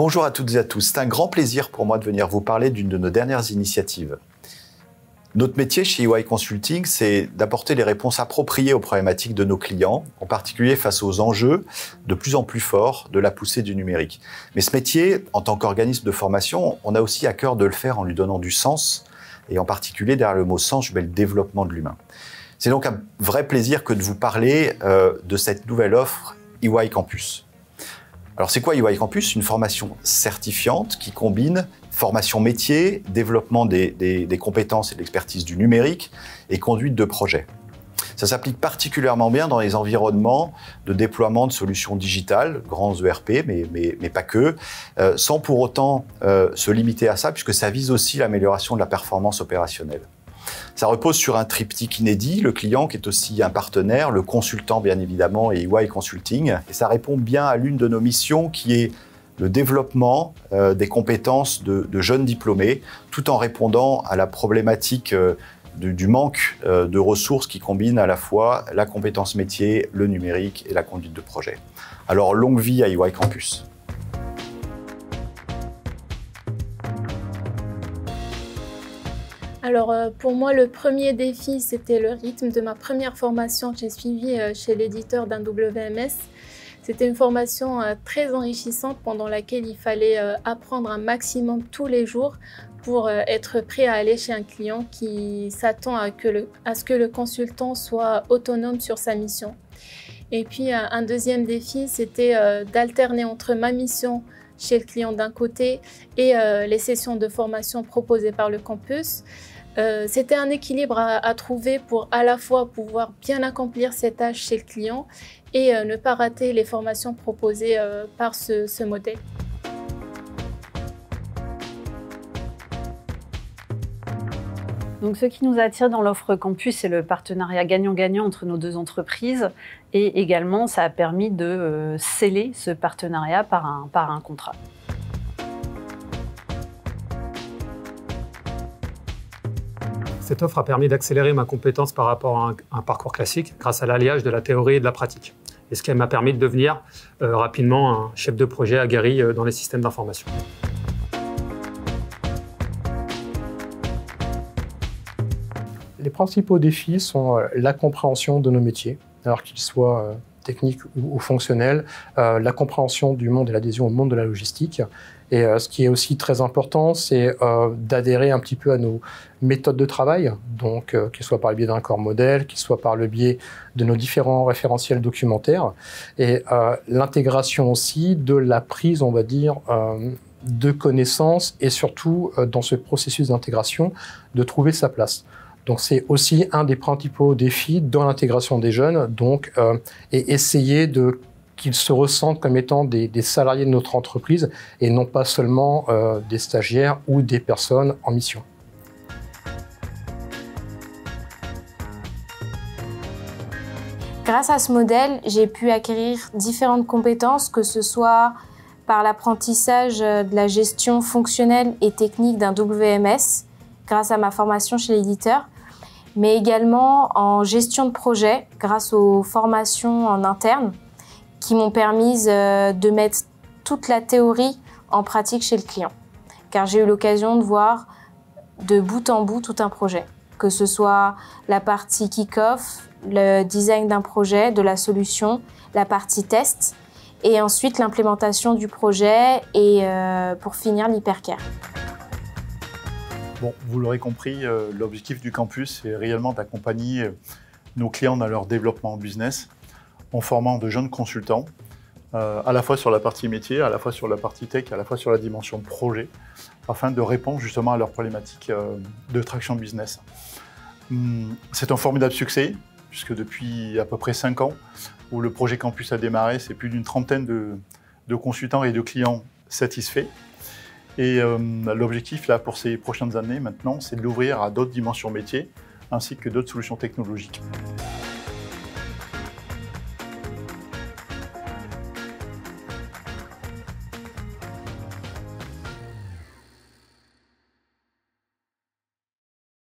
Bonjour à toutes et à tous. C'est un grand plaisir pour moi de venir vous parler d'une de nos dernières initiatives. Notre métier chez EY Consulting, c'est d'apporter les réponses appropriées aux problématiques de nos clients, en particulier face aux enjeux de plus en plus forts de la poussée du numérique. Mais ce métier, en tant qu'organisme de formation, on a aussi à cœur de le faire en lui donnant du sens, et en particulier derrière le mot sens, je mets le développement de l'humain. C'est donc un vrai plaisir que de vous parler de cette nouvelle offre EY Campus. Alors c'est quoi EY Campus? Une formation certifiante qui combine formation métier, développement des compétences et de l'expertise du numérique et conduite de projets. Ça s'applique particulièrement bien dans les environnements de déploiement de solutions digitales, grands ERP, mais pas que, sans pour autant se limiter à ça, puisque ça vise aussi l'amélioration de la performance opérationnelle. Ça repose sur un triptyque inédit, le client qui est aussi un partenaire, le consultant bien évidemment et EY Consulting. Et ça répond bien à l'une de nos missions qui est le développement des compétences de jeunes diplômés, tout en répondant à la problématique du manque de ressources qui combinent à la fois la compétence métier, le numérique et la conduite de projet. Alors longue vie à EY Campus. Alors pour moi, le premier défi, c'était le rythme de ma première formation que j'ai suivie chez l'éditeur d'un WMS. C'était une formation très enrichissante pendant laquelle il fallait apprendre un maximum tous les jours pour être prêt à aller chez un client qui s'attend à ce que le consultant soit autonome sur sa mission. Et puis un deuxième défi, c'était d'alterner entre ma mission chez le client d'un côté et les sessions de formation proposées par le campus. C'était un équilibre à trouver pour à la fois pouvoir bien accomplir ces tâches chez le client et ne pas rater les formations proposées par ce modèle. Donc, ce qui nous attire dans l'offre campus, c'est le partenariat gagnant-gagnant entre nos deux entreprises. Et également, ça a permis de sceller ce partenariat par un contrat. Cette offre a permis d'accélérer ma compétence par rapport à un parcours classique grâce à l'alliage de la théorie et de la pratique. Et ce qui m'a permis de devenir rapidement un chef de projet aguerri dans les systèmes d'information. Les principaux défis sont la compréhension de nos métiers, alors qu'ils soient techniques ou fonctionnels, la compréhension du monde et l'adhésion au monde de la logistique. Et ce qui est aussi très important, c'est d'adhérer un petit peu à nos méthodes de travail, donc qu'il soit par le biais d'un corps modèle, qu'il soit par le biais de nos différents référentiels documentaires, et l'intégration aussi de la prise, on va dire, de connaissances, et surtout dans ce processus d'intégration, de trouver sa place. Donc c'est aussi un des principaux défis dans l'intégration des jeunes, donc, et essayer qu'ils se ressentent comme étant des salariés de notre entreprise et non pas seulement des stagiaires ou des personnes en mission. Grâce à ce modèle, j'ai pu acquérir différentes compétences, que ce soit par l'apprentissage de la gestion fonctionnelle et technique d'un WMS, grâce à ma formation chez l'éditeur, mais également en gestion de projet, grâce aux formations en interne, qui m'ont permis de mettre toute la théorie en pratique chez le client. Car j'ai eu l'occasion de voir de bout en bout tout un projet, que ce soit la partie kick-off, le design d'un projet, de la solution, la partie test, et ensuite l'implémentation du projet et pour finir l'hypercare. Bon, vous l'aurez compris, l'objectif du campus est réellement d'accompagner nos clients dans leur développement business en formant de jeunes consultants, à la fois sur la partie métier, à la fois sur la partie tech, à la fois sur la dimension projet, afin de répondre justement à leurs problématiques de traction business. C'est un formidable succès, puisque depuis à peu près 5 ans, où le projet campus a démarré, c'est plus d'une trentaine de consultants et de clients satisfaits. Et l'objectif là pour ces prochaines années maintenant, c'est de l'ouvrir à d'autres dimensions métiers, ainsi que d'autres solutions technologiques.